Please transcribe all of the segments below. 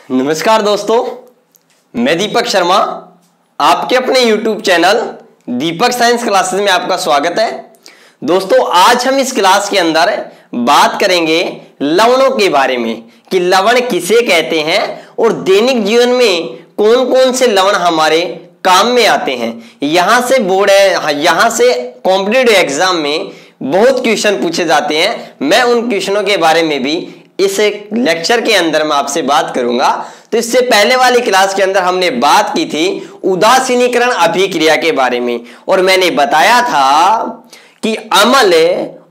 नमस्कार दोस्तों, मैं दीपक शर्मा। आपके अपने YouTube चैनल दीपक साइंस क्लासेस में आपका स्वागत है। दोस्तों, आज हम इस क्लास के अंदर बात करेंगे लवणों के बारे में कि लवण किसे कहते हैं और दैनिक जीवन में कौन कौन से लवण हमारे काम में आते हैं। यहां से यहां से कॉम्पिटिटिव एग्जाम में बहुत क्वेश्चन पूछे जाते हैं। मैं उन क्वेश्चनों के बारे में भी इस लेक्चर के अंदर मैं आपसे बात करूंगा। तो इससे पहले वाली क्लास के अंदर हमने बात की थी उदासीनीकरण अभिक्रिया के बारे में, और मैंने बताया था कि अम्ल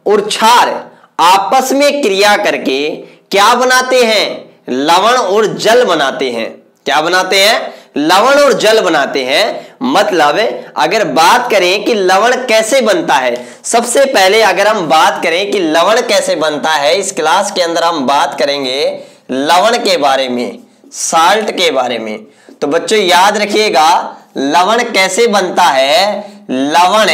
और क्षार आपस में क्रिया करके क्या बनाते हैं, लवण और जल बनाते हैं। क्या बनाते हैं? लवण और जल बनाते हैं। मतलब अगर बात करें कि लवण कैसे बनता है, सबसे पहले अगर हम बात करें कि लवण कैसे बनता है, इस क्लास के अंदर हम बात करेंगे लवण के बारे में, साल्ट के बारे में। तो बच्चों याद रखिएगा, लवण कैसे बनता है? लवण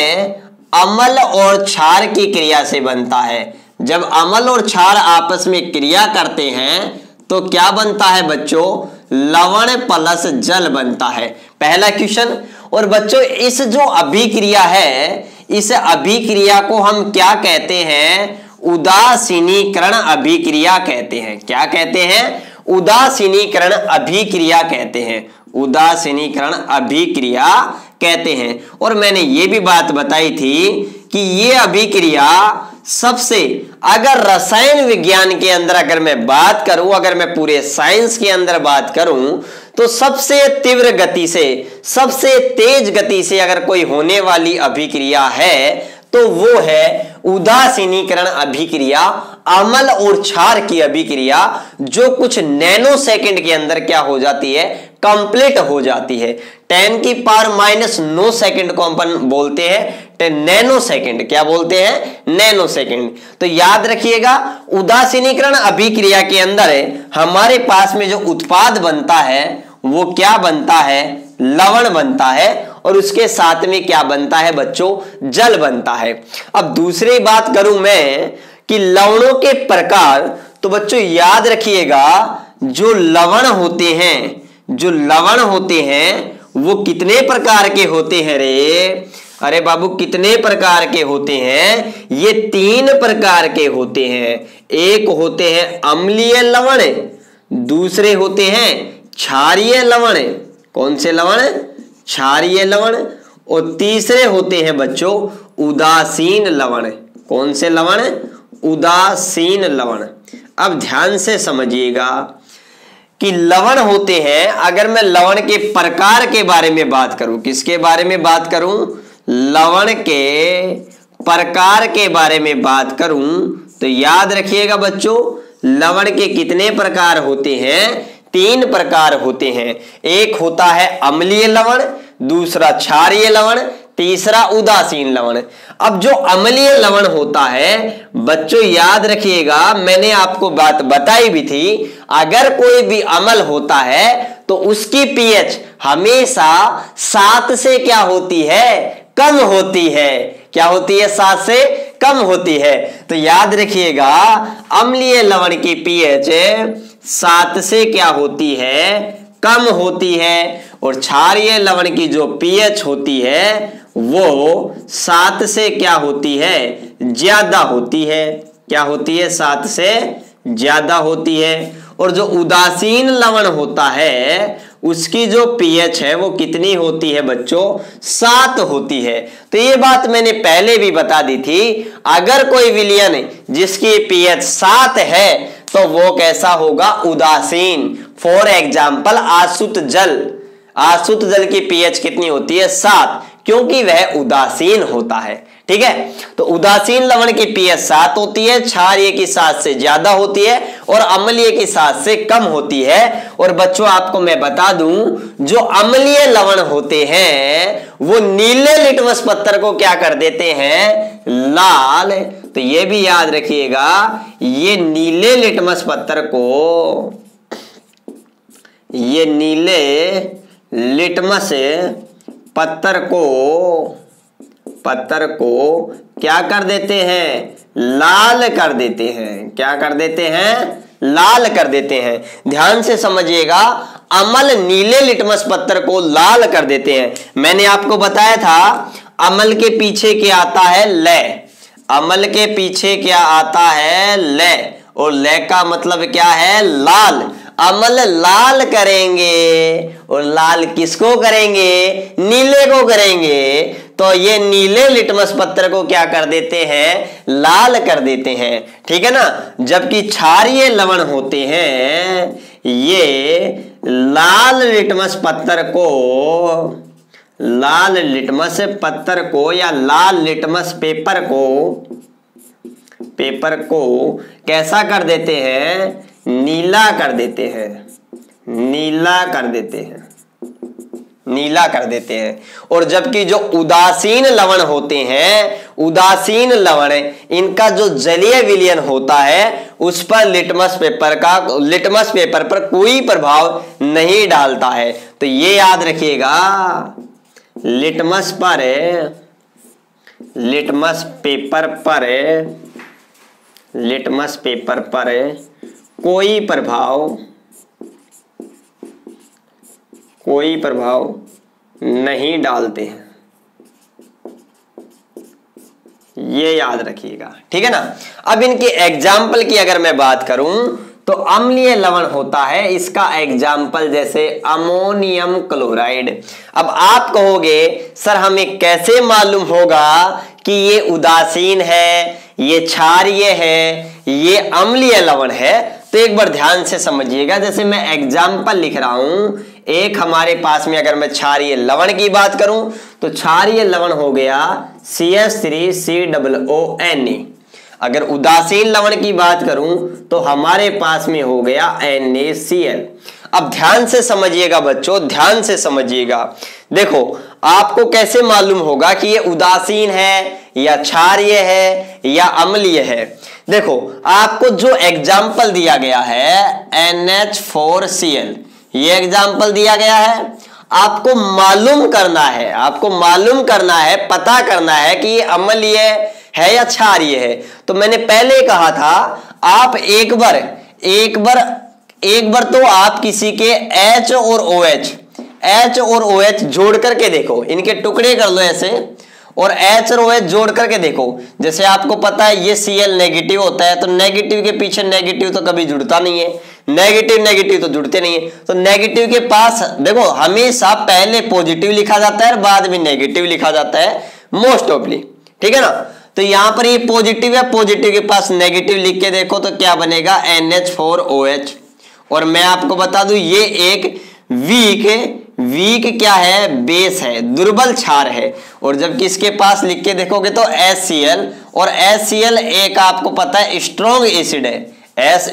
अम्ल और क्षार की क्रिया से बनता है। जब अम्ल और क्षार आपस में क्रिया करते हैं तो क्या बनता है बच्चों? लवण प्लस जल बनता है। पहला क्वेश्चन। और बच्चों, इस जो अभिक्रिया है, इस अभिक्रिया को हम क्या कहते हैं? उदासीनीकरण अभिक्रिया कहते हैं। क्या कहते हैं? उदासीनीकरण अभिक्रिया कहते हैं। उदासीनीकरण अभिक्रिया कहते हैं। और मैंने ये भी बात बताई थी कि ये अभिक्रिया सबसे, अगर रसायन विज्ञान के अंदर अगर मैं बात करूं, अगर मैं पूरे साइंस के अंदर बात करूं, तो सबसे तीव्र गति से, सबसे तेज गति से अगर कोई होने वाली अभिक्रिया है तो वो है उदासीनीकरण अभिक्रिया, अम्ल और क्षार की अभिक्रिया, जो कुछ नैनो सेकंड के अंदर क्या हो जाती है? कंप्लीट हो जाती है। 10⁻⁹ सेकंड को अपन बोलते हैं नैनो सेकंड। क्या बोलते हैं? Nano second. तो याद रखिएगा, उदासीनीकरण अभिक्रिया के अंदर हमारे पास में जो उत्पाद बनता है वो क्या बनता है? लवण बनता है। और उसके साथ में क्या बनता है बच्चों? जल बनता है। अब दूसरी बात करूं मैं कि लवणों के प्रकार, तो बच्चों याद रखिएगा, जो लवण होते हैं, जो लवण होते हैं वो कितने प्रकार के होते हैं रे? अरे बाबू, कितने प्रकार के होते हैं? ये 3 प्रकार के होते हैं। एक होते हैं अम्लीय लवण, दूसरे होते हैं क्षारीय लवण। कौन से लवण? क्षारीय लवण। और तीसरे होते हैं बच्चों उदासीन लवण। कौन से लवण? उदासीन लवण। अब ध्यान से समझिएगा कि लवण होते हैं, अगर मैं लवण के प्रकार के बारे में बात करूं, किसके बारे में बात करूं? लवण के प्रकार के बारे में बात करूं, तो याद रखिएगा बच्चों, लवण के कितने प्रकार होते हैं? 3 प्रकार होते हैं। एक होता है अम्लीय लवण, दूसरा क्षारीय लवण, तीसरा उदासीन लवण। अब जो अम्लीय लवण होता है बच्चों याद रखिएगा, मैंने आपको बात बताई भी थी, अगर कोई भी अम्ल होता है तो उसकी पीएच हमेशा 7 से क्या होती है? कम होती है। क्या होती है? 7 से कम होती है। तो याद रखिएगा, अम्लीय लवण की पीएच 7 से क्या होती है? कम होती है। और क्षारीय लवण की जो पीएच होती है वो 7 से क्या होती है? ज्यादा होती है। क्या होती है? 7 से ज्यादा होती है। और जो उदासीन लवण होता है उसकी जो पीएच है वो कितनी होती है बच्चों? 7 होती है। तो ये बात मैंने पहले भी बता दी थी, अगर कोई विलयन जिसकी पीएच 7 है तो वो कैसा होगा? उदासीन। फॉर एग्जाम्पल आसुत जल। आसुत जल की पीएच कितनी होती है? 7, क्योंकि वह उदासीन होता है। ठीक है, तो उदासीन लवण की पीएच 7 होती है, क्षारीय की 7 से ज्यादा होती है और अम्लीय की 7 से कम होती है। और बच्चों आपको मैं बता दूं, जो अम्लीय लवण होते हैं वो नीले लिटमस पत्थर को क्या कर देते हैं? लाल। तो ये भी याद रखिएगा, ये नीले लिटमस पत्थर को, ये नीले लिटमस पत्थर को क्या कर देते हैं? लाल कर देते हैं। क्या कर देते हैं? लाल कर देते हैं। ध्यान से समझिएगा, अम्ल नीले लिटमस पत्थर को लाल कर देते हैं। मैंने आपको बताया था अम्ल के पीछे क्या आता है, लय। अम्ल के पीछे क्या आता है, लय, और लय का मतलब क्या है, लाल। अम्ल लाल करेंगे, और लाल किसको करेंगे, नीले को करेंगे। तो ये नीले लिटमस पत्थर को क्या कर देते हैं, लाल कर देते हैं, ठीक है ना। जबकि क्षारीय लवण होते हैं, ये लाल लिटमस पत्थर को, लाल लिटमस पत्थर को या लाल लिटमस पेपर को कैसा कर देते हैं, नीला कर देते हैं, नीला कर देते हैं, नीला कर देते हैं। और जबकि जो उदासीन लवण होते हैं, उदासीन लवण, इनका जो जलीय विलयन होता है उस पर लिटमस पेपर पर कोई प्रभाव नहीं डालता है। तो ये याद रखिएगा, लिटमस पेपर पर कोई प्रभाव नहीं डालते हैं, ये याद रखिएगा, ठीक है ना। अब इनके एग्जाम्पल की अगर मैं बात करूं तो अम्लीय लवण होता है, इसका एग्जाम्पल जैसे अमोनियम क्लोराइड। अब आप कहोगे सर हमें कैसे मालूम होगा कि ये उदासीन है, ये क्षारीय है, ये अम्लीय लवण है। तो एक बार ध्यान से समझिएगा, जैसे मैं एग्जाम्पल लिख रहा हूं, एक हमारे पास में अगर मैं क्षारीय लवण की बात करूं तो क्षारीय लवण हो गया CH3COONA। अगर उदासीन लवण की बात करूं तो हमारे पास में हो गया NaCl। अब ध्यान से समझिएगा बच्चों, ध्यान से समझिएगा। देखो आपको कैसे मालूम होगा कि ये उदासीन है या क्षारीय है या अम्लीय है। देखो आपको जो एग्जाम्पल दिया गया है NH4Cl, ये एग्जाम्पल दिया गया है, आपको मालूम करना है, पता करना है कि ये अम्लीय है या क्षारीय है। तो मैंने पहले कहा था, आप एक बार तो आप किसी के H और OH जोड़ करके देखो, इनके टुकड़े कर लो ऐसे, और H और OH जोड़ करके देखो। जैसे आपको पता है ये Cl नेगेटिव होता है, तो नेगेटिव के पीछे नेगेटिव तो कभी जुड़ता नहीं है, नेगेटिव तो जुड़ते नहीं है। तो नेगेटिव के पास देखो हमेशा पहले पॉजिटिव लिखा जाता है और बाद में नेगेटिव लिखा जाता है मोस्ट ऑफली, ठीक है ना। तो यहां पर ये पॉजिटिव है, पॉजिटिव के पास नेगेटिव लिख के देखो तो क्या बनेगा, NH4OH। और मैं आपको बता दूं ये एक वीक क्या है, बेस है, दुर्बल क्षार है। और जबकि इसके पास लिख के देखोगे तो HCl, और HCl एक आपको पता है स्ट्रॉन्ग एसिड है,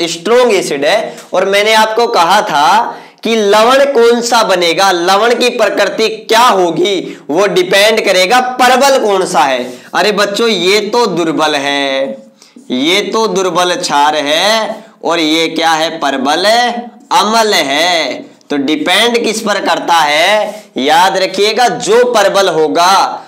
स्ट्रॉन्ग एसिड है। और मैंने आपको कहा था कि लवण कौन सा बनेगा, लवण की प्रकृति क्या होगी, वो डिपेंड करेगा परबल कौन सा है। अरे बच्चों ये तो दुर्बल है, ये तो दुर्बल क्षार है, और ये क्या है, परबल अम्ल है। तो डिपेंड किस पर करता है, याद रखिएगा, जो परबल होगा,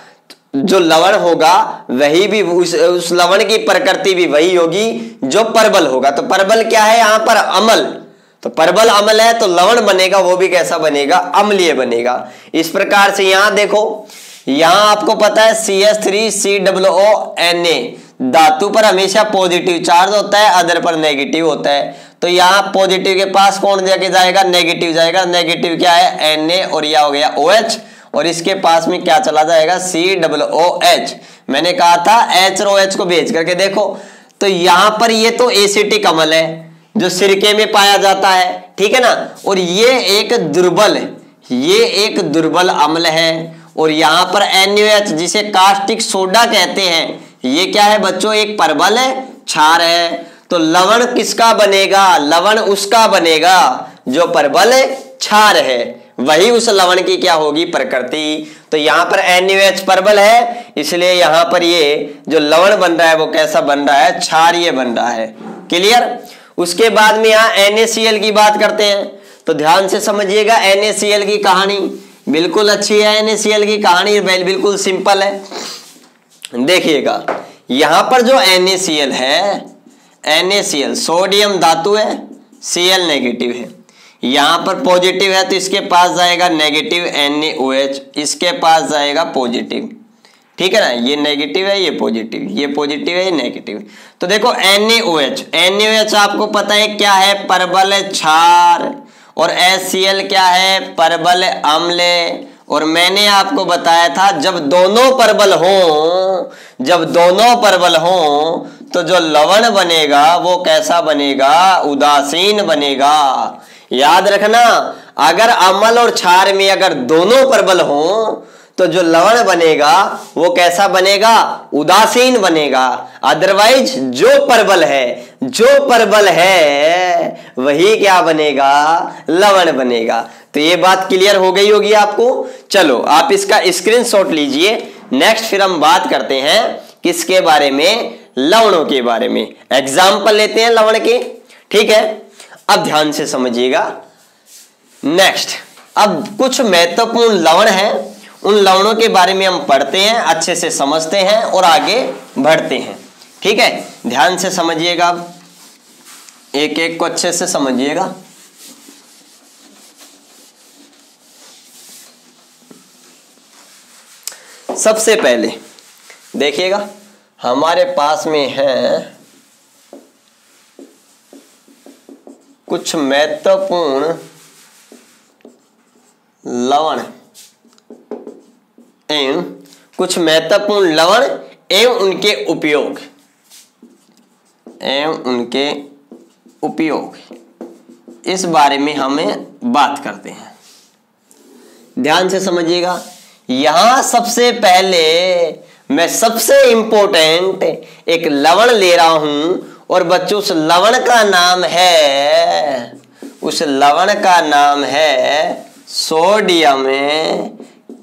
जो लवण होगा वही भी उस लवण की प्रकृति भी वही होगी जो परबल होगा। तो परबल क्या है यहाँ पर, अम्ल। तो परबल अम्ल है तो लवण बनेगा वो भी कैसा बनेगा, अम्लीय बनेगा। इस प्रकार से यहां देखो, यहां आपको पता है CH3COONA धातु पर हमेशा पॉजिटिव चार्ज होता है, अदर पर नेगेटिव होता है। तो यहाँ पॉजिटिव के पास कौन जाके जाएगा, नेगेटिव जाएगा। नेगेटिव क्या है, Na, और यह हो गया OH, और इसके पास में क्या चला जाएगा, COOH। मैंने कहा था H और OH को भेज करके देखो। तो यहां पर ये तो एसिटिक अम्ल है जो सिरके में पाया जाता है, ठीक है ना। और ये एक दुर्बल अम्ल है। और यहां पर NaOH जिसे कास्टिक सोडा कहते हैं, ये क्या है बच्चों, एक परबल है, क्षार है। तो लवण किसका बनेगा, लवण उसका बनेगा जो परबल क्षार है, वही उस लवण की क्या होगी, प्रकृति। तो यहां पर NaOH परबल है, इसलिए यहां पर ये जो लवण बन रहा है वो कैसा बन रहा है, क्षारीय बन रहा है। क्लियर। उसके बाद में यहाँ NaCl की बात करते हैं। तो ध्यान से समझिएगा, NaCl की कहानी बिल्कुल अच्छी है। NaCl की कहानी बिल्कुल सिंपल है। देखिएगा यहां पर जो NaCl है, NaCl सोडियम धातु है, Cl नेगेटिव है, यहां पर पॉजिटिव है तो इसके पास जाएगा नेगेटिव NaOH, इसके पास जाएगा पॉजिटिव, ठीक है ना। ये नेगेटिव है, ये पॉजिटिव, ये पॉजिटिव है, ये नेगेटिव। तो देखो NaOH आपको पता है क्या है, परबल क्षार, और HCl क्या है, परबल अम्ल। और मैंने आपको बताया था जब दोनों परबल हों तो जो लवण बनेगा वो कैसा बनेगा, उदासीन बनेगा। याद रखना, अगर अम्ल और क्षार में अगर दोनों परबल हों तो जो लवण बनेगा वो कैसा बनेगा, उदासीन बनेगा। अदरवाइज जो परबल है वही क्या बनेगा, लवण बनेगा। तो ये बात क्लियर हो गई होगी आपको। चलो आप इसका स्क्रीनशॉट लीजिए। नेक्स्ट फिर हम बात करते हैं किसके बारे में, लवणों के बारे में। एग्जाम्पल लेते हैं लवण के, ठीक है। अब ध्यान से समझिएगा। नेक्स्ट अब कुछ महत्वपूर्ण लवण हैं, उन लवणों के बारे में हम पढ़ते हैं, अच्छे से समझते हैं और आगे बढ़ते हैं, ठीक है। ध्यान से समझिएगा, एक एक को अच्छे से समझिएगा। सबसे पहले देखिएगा, हमारे पास में है कुछ महत्वपूर्ण लवण एवं उनके उपयोग इस बारे में हमें बात करते हैं। ध्यान से समझिएगा। यहां सबसे पहले मैं सबसे इंपॉर्टेंट एक लवण ले रहा हूं, और बच्चों उस लवण का नाम है सोडियम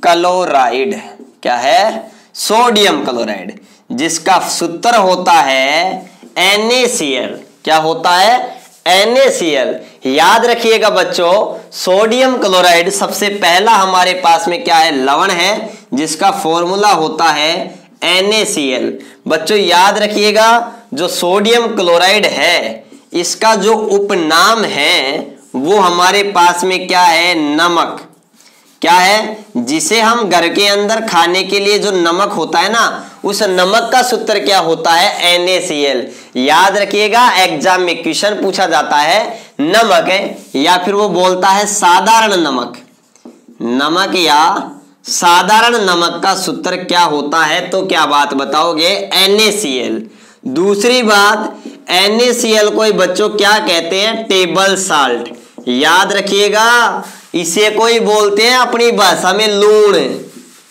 क्लोराइड। क्या है, सोडियम क्लोराइड, जिसका सूत्र होता है NaCl। क्या होता है, NaCl। याद रखिएगा बच्चों, सोडियम क्लोराइड सबसे पहला हमारे पास में क्या है, लवण है, जिसका फॉर्मूला होता है NaCl। बच्चों याद रखिएगा, जो सोडियम क्लोराइड है इसका जो उपनाम है वो हमारे पास में क्या है, नमक। क्या है, जिसे हम घर के अंदर खाने के लिए जो नमक होता है ना, उस नमक का सूत्र क्या होता है, NaCl। याद रखिएगा, एग्जाम में क्वेश्चन पूछा जाता है नमक है या फिर वो बोलता है साधारण नमक या साधारण नमक का सूत्र क्या होता है, तो क्या बात बताओगे, NaCl। दूसरी बात, NaCl को बच्चों क्या कहते हैं, टेबल साल्ट। याद रखिएगा, इसे कोई बोलते हैं अपनी भाषा में लूण।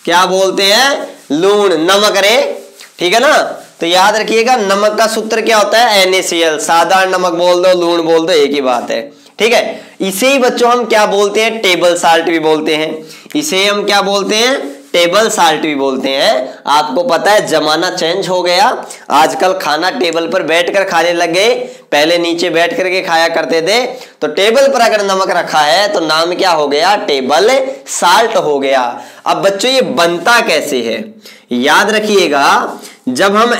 क्या बोलते हैं, लूण, नमक रे, ठीक है ना। तो याद रखिएगा, नमक का सूत्र क्या होता है, NaCl। साधारण नमक बोल दो, लूण बोल दो, एक ही बात है, ठीक है। इसे ही बच्चों हम क्या बोलते हैं, टेबल साल्ट भी बोलते हैं। इसे हम क्या बोलते हैं, टेबल साल्ट भी बोलते हैं। आपको पता है जमाना चेंज हो गया, आजकल खाना टेबल पर बैठकर खाने लग गए, पहले नीचे बैठ करके खाया करते थे। तो टेबल पर अगर नमक रखा है तो नाम क्या हो गया, टेबल साल्ट हो गया। अब बच्चों ये बनता कैसे है, याद रखिएगा, जब हम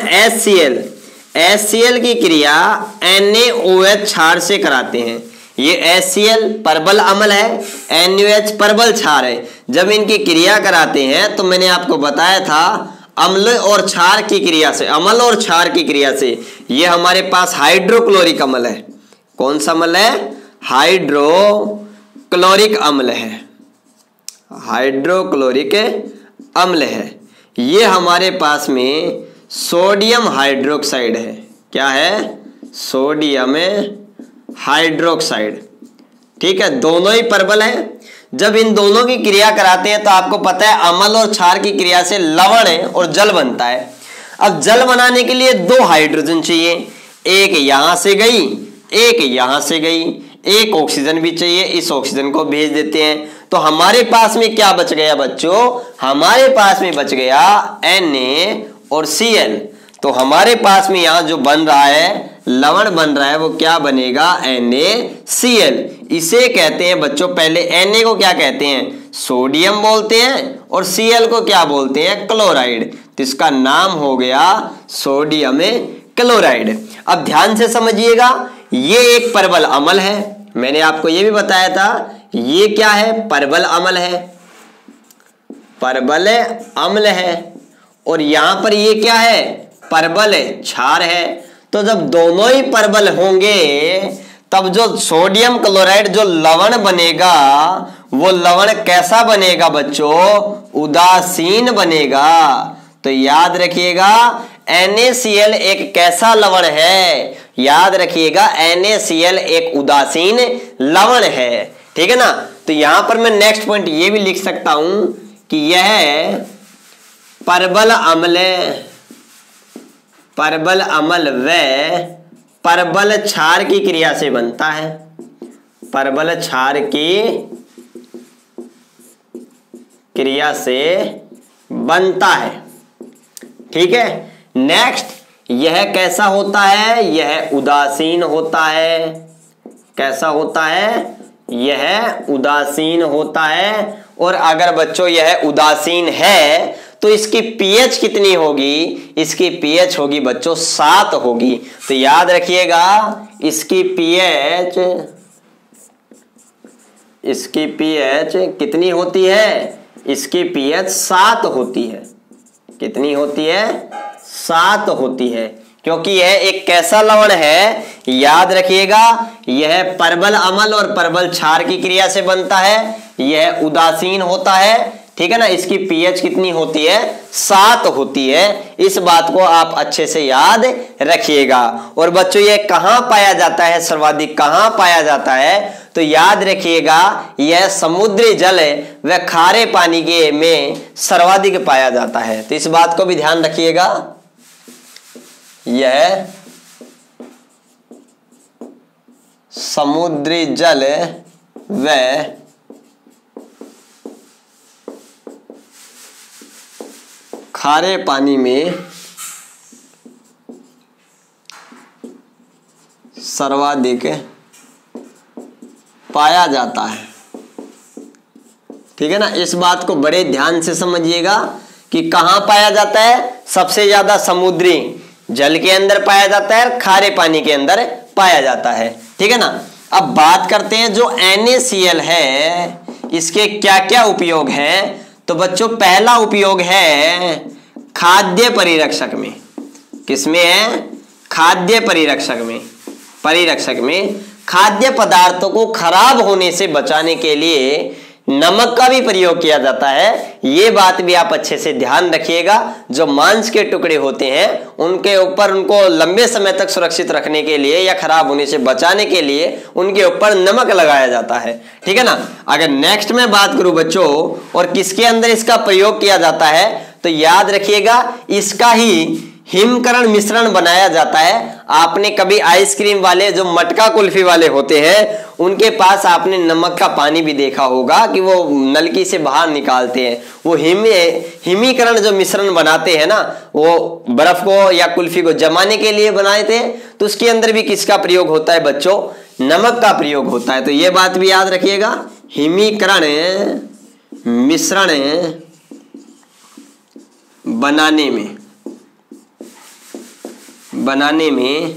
HCl की क्रिया NaOH क्षार से कराते हैं, ये HCl परबल अम्ल है, NaOH परबल क्षार है। जब इनकी क्रिया कराते हैं तो मैंने आपको बताया था अम्ल और क्षार की क्रिया से, अम्ल और क्षार की क्रिया से ये हमारे पास हाइड्रोक्लोरिक अम्ल है। कौन सा अम्ल है, हाइड्रोक्लोरिक अम्ल है, हाइड्रोक्लोरिक अम्ल है। ये हमारे पास में सोडियम हाइड्रोक्साइड है। क्या है, सोडियम हाइड्रोक्साइड, ठीक है। दोनों ही परबल हैं। जब इन दोनों की क्रिया कराते हैं तो आपको पता है अम्ल और क्षार की क्रिया से लवण है और जल बनता है। अब जल बनाने के लिए दो हाइड्रोजन चाहिए, एक यहां से गई, एक यहां से गई, एक ऑक्सीजन भी चाहिए, इस ऑक्सीजन को भेज देते हैं। तो हमारे पास में क्या बच गया बच्चों, हमारे पास में बच गया Na और Cl। तो हमारे पास में यहां जो बन रहा है, लवण बन रहा है, वो क्या बनेगा, NaCl। इसे कहते हैं बच्चों, पहले Na को क्या कहते हैं, सोडियम बोलते हैं, और Cl को क्या बोलते हैं, क्लोराइड। तो इसका नाम हो गया सोडियम क्लोराइड। अब ध्यान से समझिएगा, ये एक परबल अम्ल है, मैंने आपको ये भी बताया था, ये क्या है, परबल अम्ल है, परबल अम्ल है। और यहां पर ये क्या है, परबल क्षार है। तो जब दोनों ही परबल होंगे तब जो सोडियम क्लोराइड जो लवण बनेगा वो लवण कैसा बनेगा बच्चों, उदासीन बनेगा। तो याद रखिएगा NaCl एक कैसा लवण है, याद रखिएगा NaCl एक उदासीन लवण है, ठीक है ना। तो यहां पर मैं नेक्स्ट पॉइंट ये भी लिख सकता हूं कि यह परबल अम्ल व परबल क्षार की क्रिया से बनता है, परबल क्षार की क्रिया से बनता है, ठीक है। नेक्स्ट यह कैसा होता है, यह उदासीन होता है, कैसा होता है, यह उदासीन होता है। और अगर बच्चों यह उदासीन है तो इसकी पीएच कितनी होगी, इसकी पीएच होगी बच्चों 7 होगी। तो याद रखिएगा इसकी पीएच कितनी होती है, इसकी पीएच 7 होती है, कितनी होती है, 7 होती है। क्योंकि यह एक कैसा लवण है, याद रखिएगा यह परबल अम्ल और परबल क्षार की क्रिया से बनता है, यह उदासीन होता है, ठीक है ना। इसकी पीएच कितनी होती है, 7 होती है। इस बात को आप अच्छे से याद रखिएगा। और बच्चों ये कहां पाया जाता है, सर्वाधिक कहां पाया जाता है, तो याद रखिएगा यह समुद्री जल व खारे पानी के में सर्वाधिक पाया जाता है। तो इस बात को भी ध्यान रखिएगा, यह समुद्री जल व खारे पानी में सर्वाधिक पाया जाता है, ठीक है ना। इस बात को बड़े ध्यान से समझिएगा कि कहां पाया जाता है, सबसे ज्यादा समुद्री जल के अंदर पाया जाता है, खारे पानी के अंदर पाया जाता है, ठीक है ना। अब बात करते हैं जो NaCl है इसके क्या क्या उपयोग हैं। तो बच्चों पहला उपयोग है खाद्य परिरक्षक में, किसमें है, खाद्य परिरक्षक में खाद्य पदार्थों को खराब होने से बचाने के लिए नमक का भी प्रयोग किया जाता है। ये बात भी आप अच्छे से ध्यान रखिएगा, जो मांस के टुकड़े होते हैं उनके ऊपर उनको लंबे समय तक सुरक्षित रखने के लिए या खराब होने से बचाने के लिए उनके ऊपर नमक लगाया जाता है, ठीक है ना। अगर नेक्स्ट में बात करूं बच्चों और किसके अंदर इसका प्रयोग किया जाता है, तो याद रखिएगा इसका ही हिमकरण मिश्रण बनाया जाता है। आपने कभी आइसक्रीम वाले जो मटका कुल्फी वाले होते हैं उनके पास आपने नमक का पानी भी देखा होगा कि वो नलकी से बाहर निकालते हैं, वो हिमीकरण जो मिश्रण बनाते हैं ना, वो बर्फ को या कुल्फी को जमाने के लिए बनाए थे। तो उसके अंदर भी किसका प्रयोग होता है बच्चों, नमक का प्रयोग होता है। तो ये बात भी याद रखिएगा, हिमीकरण मिश्रण बनाने में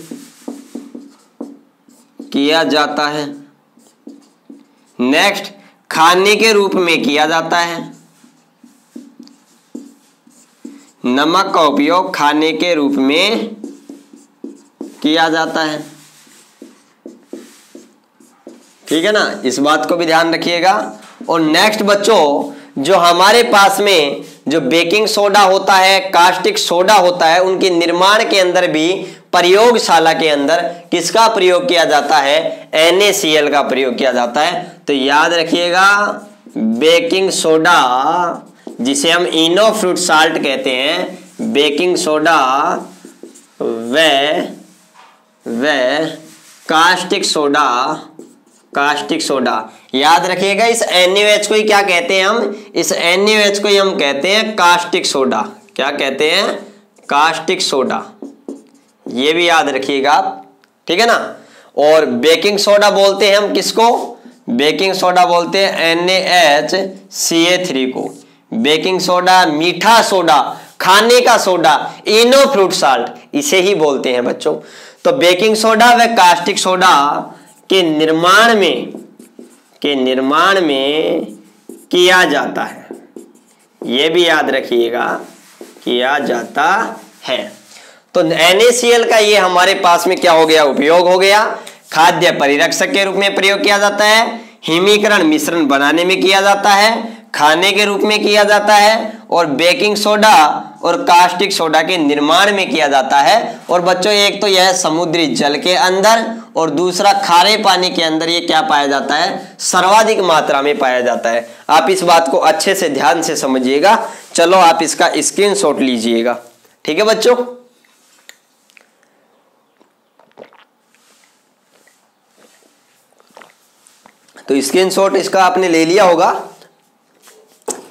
किया जाता है। नेक्स्ट खाने के रूप में किया जाता है, नमक का उपयोग खाने के रूप में किया जाता है, ठीक है ना। इस बात को भी ध्यान रखिएगा। और नेक्स्ट बच्चों जो हमारे पास में जो बेकिंग सोडा होता है, कास्टिक सोडा होता है, उनके निर्माण के अंदर भी प्रयोगशाला के अंदर किसका प्रयोग किया जाता है, NaCl का प्रयोग किया जाता है। तो याद रखिएगा बेकिंग सोडा जिसे हम इनो फ्रूट साल्ट कहते हैं, बेकिंग सोडा व कास्टिक सोडा याद रखिएगा। इस NaOH को ही क्या कहते हैं हम, इस NaOH को ही हम कहते हैं कास्टिक सोडा। क्या कहते हैं, कास्टिक सोडा, ये भी याद रखिएगा आप, ठीक है ना। और बेकिंग सोडा बोलते हैं हम किसको, बेकिंग सोडा बोलते हैं NaHCl को। बेकिंग सोडा, मीठा सोडा, खाने का सोडा, इनो फ्रूट साल्ट, इसे ही बोलते हैं बच्चों। तो बेकिंग सोडा व कास्टिक सोडा के निर्माण में किया जाता है, यह भी याद रखिएगा, किया जाता है। तो NaCl का ये हमारे पास में क्या हो गया, उपयोग हो गया। खाद्य परिरक्षक के रूप में प्रयोग किया जाता है, हिमीकरण मिश्रण बनाने में किया जाता है, खाने के रूप में किया जाता है, और बेकिंग सोडा और कास्टिक सोडा के निर्माण में किया जाता है। और बच्चों एक तो यह समुद्री जल के अंदर और दूसरा खारे पानी के अंदर ये क्या पाया जाता है, सर्वाधिक मात्रा में पाया जाता है। आप इस बात को अच्छे से ध्यान से समझिएगा। चलो आप इसका स्क्रीनशॉट लीजिएगा, ठीक है बच्चों। तो स्क्रीनशॉट इसका आपने ले लिया होगा,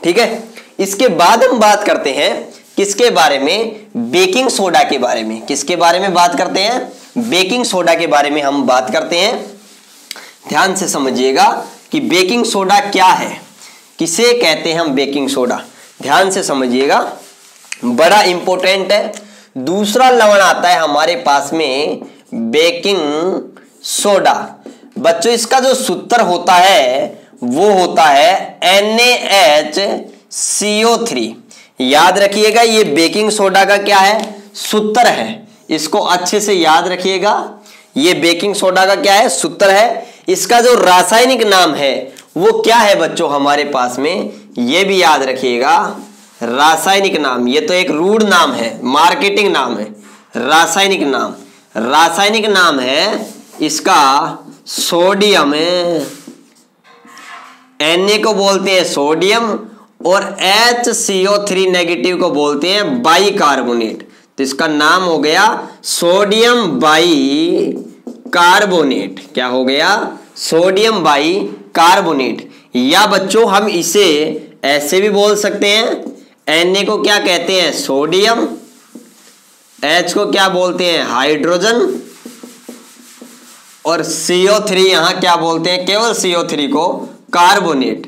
ठीक है। इसके बाद हम बात करते हैं किसके बारे में, बेकिंग सोडा के बारे में। किसके बारे में बात करते हैं, बेकिंग सोडा के बारे में हम बात करते हैं। ध्यान से समझिएगा कि बेकिंग सोडा क्या है, किसे कहते हैं हम बेकिंग सोडा। ध्यान से समझिएगा, बड़ा इंपॉर्टेंट है। दूसरा लवण आता है हमारे पास में बेकिंग सोडा। बच्चों इसका जो सूत्र होता है वो होता है NaHCO3। याद रखिएगा, ये बेकिंग सोडा का क्या है, सूत्र है। इसको अच्छे से याद रखिएगा, ये बेकिंग सोडा का क्या है, सूत्र है। इसका जो रासायनिक नाम है वो क्या है बच्चों हमारे पास में, ये भी याद रखिएगा। रासायनिक नाम, ये तो एक रूढ़ नाम है, मार्केटिंग नाम है। रासायनिक नाम है इसका सोडियम है। Na को बोलते हैं सोडियम और HCO3 नेगेटिव को बोलते हैं बाइकार्बोनेट। तो इसका नाम हो गया सोडियम बाइकार्बोनेट। क्या हो गया, सोडियम बाइकार्बोनेट। या बच्चों हम इसे ऐसे भी बोल सकते हैं, Na को क्या कहते हैं, सोडियम, H को क्या बोलते हैं, हाइड्रोजन, और CO3 यहां क्या बोलते हैं, केवल CO3 को कार्बोनेट,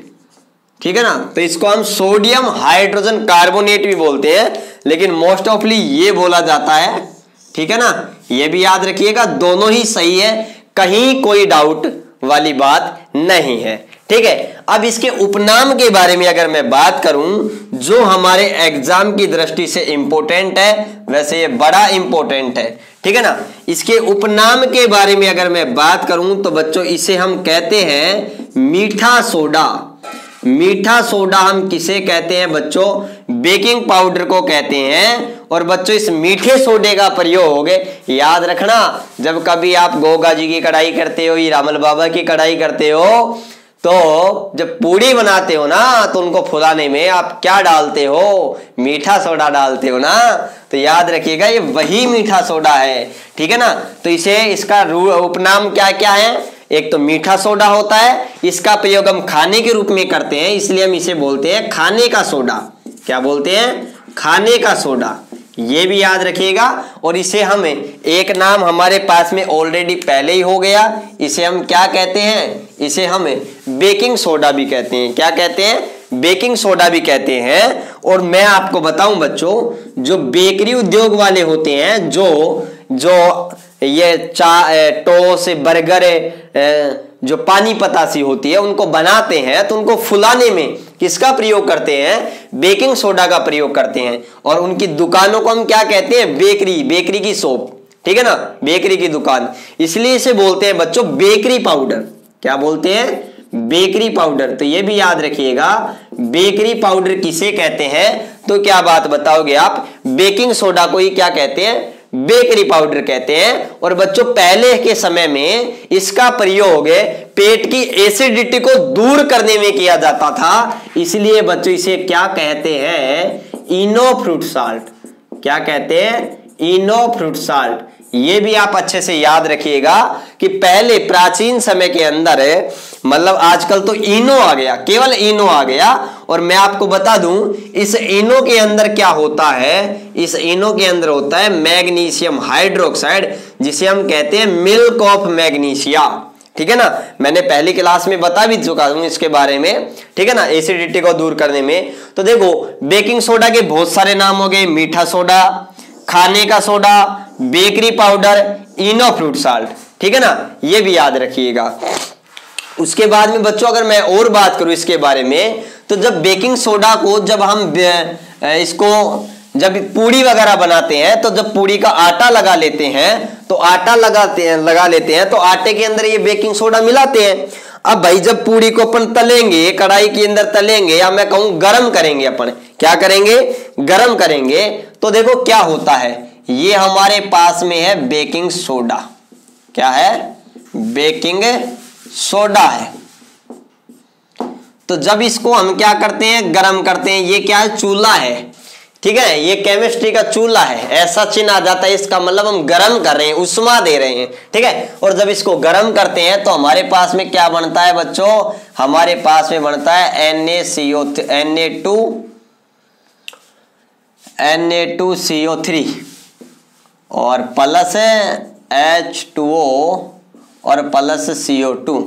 ठीक है ना। तो इसको हम सोडियम हाइड्रोजन कार्बोनेट भी बोलते हैं, लेकिन मोस्ट ऑफली ये बोला जाता है, ठीक है ना। ये भी याद रखिएगा, दोनों ही सही है, कहीं कोई डाउट वाली बात नहीं है, ठीक है। अब इसके उपनाम के बारे में अगर मैं बात करूं, जो हमारे एग्जाम की दृष्टि से इंपॉर्टेंट है, वैसे ये बड़ा इंपॉर्टेंट है, ठीक है ना। इसके उपनाम के बारे में अगर मैं बात करूं तो बच्चों इसे हम कहते हैं मीठा सोडा। मीठा सोडा हम किसे कहते हैं बच्चों, बेकिंग पाउडर को कहते हैं। और बच्चों इस मीठे सोडे का प्रयोग याद रखना, जब कभी आप गोगा जी की कढ़ाई करते हो, ये रामल बाबा की कढ़ाई करते हो, तो जब पूड़ी बनाते हो ना, तो उनको फुलाने में आप क्या डालते हो, मीठा सोडा डालते हो ना। तो याद रखिएगा ये वही मीठा सोडा है, ठीक है ना। तो इसे इसका उपनाम क्या क्या है, एक तो मीठा सोडा होता है, इसका प्रयोग हम खाने के रूप में करते हैं, इसलिए हम इसे बोलते हैं खाने का सोडा। क्या बोलते हैं, खाने का सोडा। ये भी याद रखिएगा। और इसे हम एक नाम हमारे पास में ऑलरेडी पहले ही हो गया, इसे हम क्या कहते हैं, इसे हम बेकिंग सोडा भी कहते हैं। क्या कहते हैं, बेकिंग सोडा भी कहते हैं। और मैं आपको बताऊं बच्चों, जो बेकरी उद्योग वाले होते हैं, जो ये टोस्ट, बर्गर, जो पानी पतासी होती है उनको बनाते हैं, तो उनको फुलाने में किसका प्रयोग करते हैं, बेकिंग सोडा का प्रयोग करते हैं। और उनकी दुकानों को हम क्या कहते हैं, बेकरी की शॉप, ठीक है ना, बेकरी की दुकान। इसलिए इसे बोलते हैं बच्चों बेकरी पाउडर। क्या बोलते हैं, बेकरी पाउडर। तो ये भी याद रखिएगा, बेकरी पाउडर किसे कहते हैं, तो क्या बात बताओगे आप, बेकिंग सोडा को ही क्या कहते हैं, बेकरी पाउडर कहते हैं। और बच्चों पहले के समय में इसका प्रयोग पेट की एसिडिटी को दूर करने में किया जाता था, इसलिए बच्चों इसे क्या कहते हैं, इनो फ्रूट साल्ट। क्या कहते हैं, इनो फ्रूट साल्ट। ये भी आप अच्छे से याद रखिएगा कि पहले प्राचीन समय के अंदर, मतलब आजकल तो इनो आ गया, केवल इनो आ गया। और मैं आपको बता दूं, इस इनो के अंदर क्या होता है, इस इनो के अंदर होता है मैग्नीशियम हाइड्रोक्साइड, जिसे हम कहते हैं मिल्क ऑफ मैग्नीशिया, ठीक है ना। मैंने पहली क्लास में बता भी चुका हूं इसके बारे में, ठीक है ना, एसिडिटी को दूर करने में। तो देखो बेकिंग सोडा के बहुत सारे नाम हो गए, मीठा सोडा, खाने का सोडा, बेकरी पाउडर, इनो फ्रूट साल्ट, ठीक है ना, ये भी याद रखिएगा। उसके बाद में बच्चों अगर मैं और बात करूं इसके बारे में, तो जब बेकिंग सोडा को जब हम इसको जब पूड़ी वगैरह बनाते हैं, तो जब पूड़ी का आटा लगा लेते हैं, तो आटा लगा लेते हैं तो आटे के अंदर ये बेकिंग सोडा मिलाते हैं। अब भाई जब पूड़ी को अपन तलेंगे, कढ़ाई के अंदर तलेंगे, या मैं कहूं गरम करेंगे, अपन क्या करेंगे, गरम करेंगे, तो देखो क्या होता है, ये हमारे पास में है बेकिंग सोडा। क्या है, बेकिंग सोडा है। तो जब इसको हम क्या करते हैं, गरम करते हैं, ये क्या है, चूल्हा है, ठीक है, ये केमिस्ट्री का चूल्हा है, ऐसा चिन्ह आ जाता है, इसका मतलब हम गरम कर रहे हैं, उष्मा दे रहे हैं, ठीक है। और जब इसको गरम करते हैं तो हमारे पास में क्या बनता है बच्चों, हमारे पास में बनता है Na2CO3 और प्लस H2O और प्लस CO2।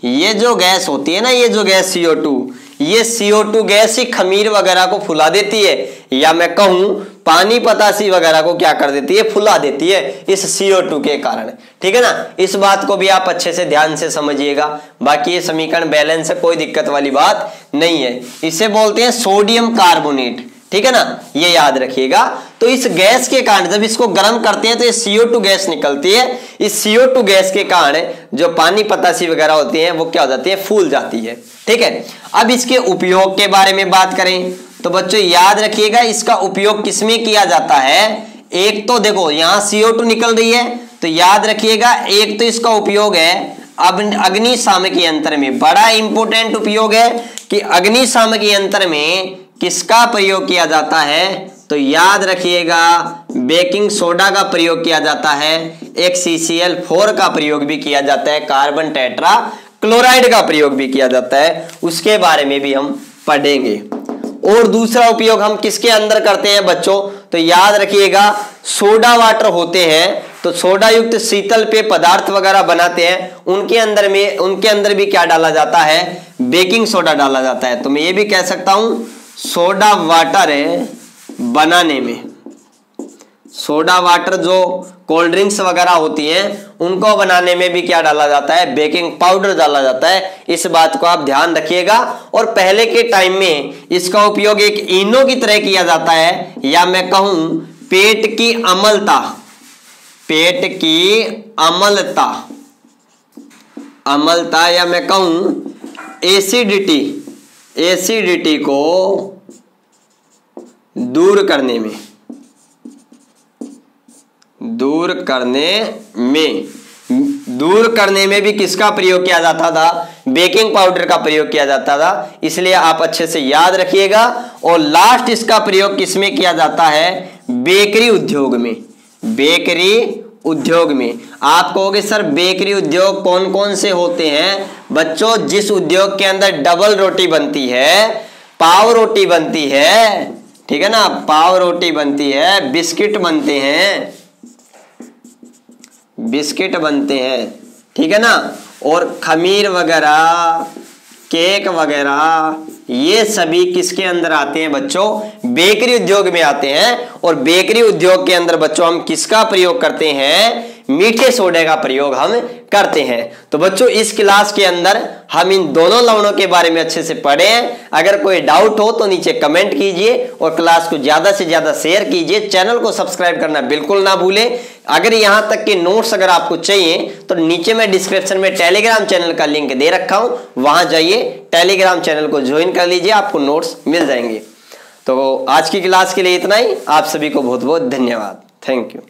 ये जो गैस होती है ना, ये जो गैस CO2, ये CO2 गैस ही खमीर वगैरह को फुला देती है, या मैं कहूं पानी पतासी वगैरह को क्या कर देती है, फुला देती है, इस CO2 के कारण, ठीक है ना। इस बात को भी आप अच्छे से ध्यान से समझिएगा। बाकी ये समीकरण बैलेंस है, कोई दिक्कत वाली बात नहीं है। इसे बोलते हैं सोडियम कार्बोनेट, ठीक है ना, ये याद रखिएगा। तो इस गैस के कारण जब इसको गर्म करते हैं तो ये CO2 गैस निकलती है। इस CO2 गैस के कारण जो पानी पतासी वगैरह होती है वो क्या हो जाती है, फूल जाती है, ठीक है। अब इसके उपयोग के बारे में बात करें तो बच्चों याद रखिएगा, इसका उपयोग किसमें किया जाता है। एक तो देखो यहाँ CO2 निकल रही है, तो याद रखिएगा एक तो इसका उपयोग है अग्निशामक यंत्र में। बड़ा इंपोर्टेंट उपयोग है कि अग्निशामक यंत्र में किसका प्रयोग किया जाता है, तो याद रखिएगा बेकिंग सोडा का प्रयोग किया जाता है, एक CCl4 का प्रयोग भी किया जाता है, कार्बन टेट्रा क्लोराइड का प्रयोग भी किया जाता है, उसके बारे में भी हम पढ़ेंगे। और दूसरा उपयोग हम किसके अंदर करते हैं बच्चों, तो याद रखिएगा सोडा वाटर होते हैं, तो सोडा युक्त शीतल पेय पदार्थ वगैरह बनाते हैं, उनके अंदर भी क्या डाला जाता है, बेकिंग सोडा डाला जाता है। तो मैं ये भी कह सकता हूं सोडा वाटर बनाने में, सोडा वाटर जो कोल्ड ड्रिंक्स वगैरह होती हैं उनको बनाने में भी क्या डाला जाता है, बेकिंग पाउडर डाला जाता है। इस बात को आप ध्यान रखिएगा। और पहले के टाइम में इसका उपयोग एक इनो की तरह किया जाता है, या मैं कहूं पेट की अम्लता या मैं कहूं एसिडिटी को दूर करने में भी किसका प्रयोग किया जाता था, बेकिंग पाउडर का प्रयोग किया जाता था। इसलिए आप अच्छे से याद रखिएगा। और लास्ट इसका प्रयोग किसमें किया जाता है, बेकरी उद्योग में। आप कहोगे सर बेकरी उद्योग कौन कौन से होते हैं, बच्चों जिस उद्योग के अंदर डबल रोटी बनती है, पाव रोटी बनती है, ठीक है ना, पाव रोटी बनती है, बिस्किट बनते हैं, ठीक है ना, और खमीर वगैरह, केक वगैरह, ये सभी किसके अंदर आते हैं बच्चों, बेकरी उद्योग में आते हैं। और बेकरी उद्योग के अंदर बच्चों हम किसका प्रयोग करते हैं, मीठे सोडे का प्रयोग हम करते हैं। तो बच्चों इस क्लास के अंदर हम इन दोनों लवणों के बारे में अच्छे से पढ़े हैं। अगर कोई डाउट हो तो नीचे कमेंट कीजिए और क्लास को ज्यादा से ज्यादा शेयर कीजिए। चैनल को सब्सक्राइब करना बिल्कुल ना भूलें। अगर यहां तक के नोट्स अगर आपको चाहिए तो नीचे मैं डिस्क्रिप्शन में टेलीग्राम चैनल का लिंक दे रखा हूं, वहां जाइए, टेलीग्राम चैनल को ज्वाइन कर लीजिए, आपको नोट्स मिल जाएंगे। तो आज की क्लास के लिए इतना ही। आप सभी को बहुत बहुत धन्यवाद। Thank you.